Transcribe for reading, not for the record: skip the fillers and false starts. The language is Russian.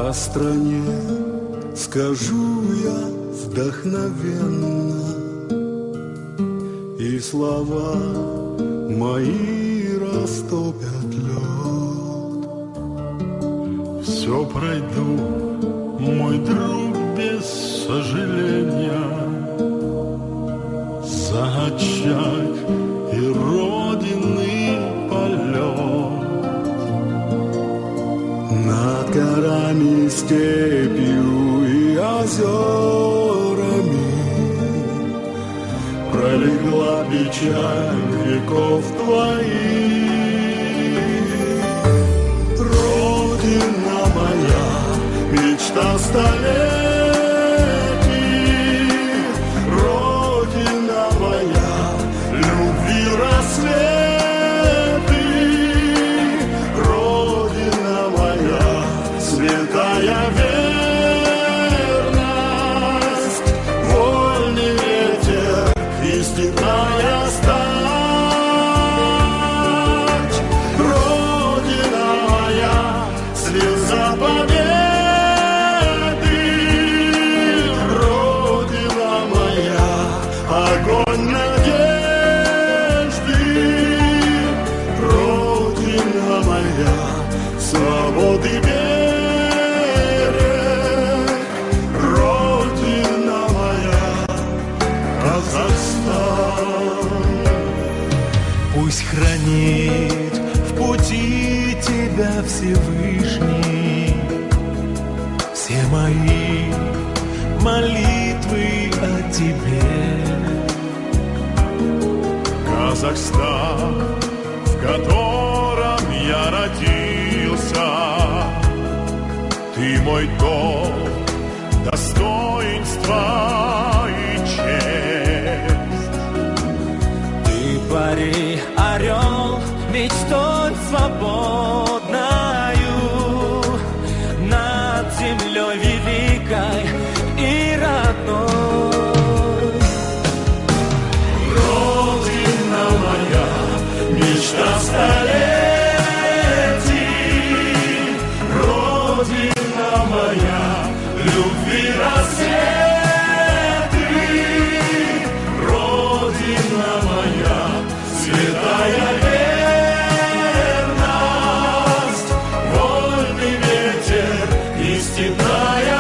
О стране скажу я вдохновенно, и слова мои растопят лед. Все пройду, мой друг, без сожаления, за очаг и родины полет. Над горами, степью и озерами пролегла печаль веков твоих. Родина моя, мечта столетий, Родина моя, любви рассветы, Родина моя, святая верность, вольный ветер и степная стать. Родина моя, слеза победы, Родина моя, огонь надежды, Родина моя, свободы берег, Родина моя, Казахстан. Пусть хранит в пути тебя Всевышний все мои молитвы о тебе. Казахстан, в котором я родился, ты мой долг, достоинство и честь. Ты пари, орел, мечтой свободною над землей великой и родной. Родина моя, мечта столетий, Родина моя, любви рассветы, Родина моя, святая верность, вольный ветер и степная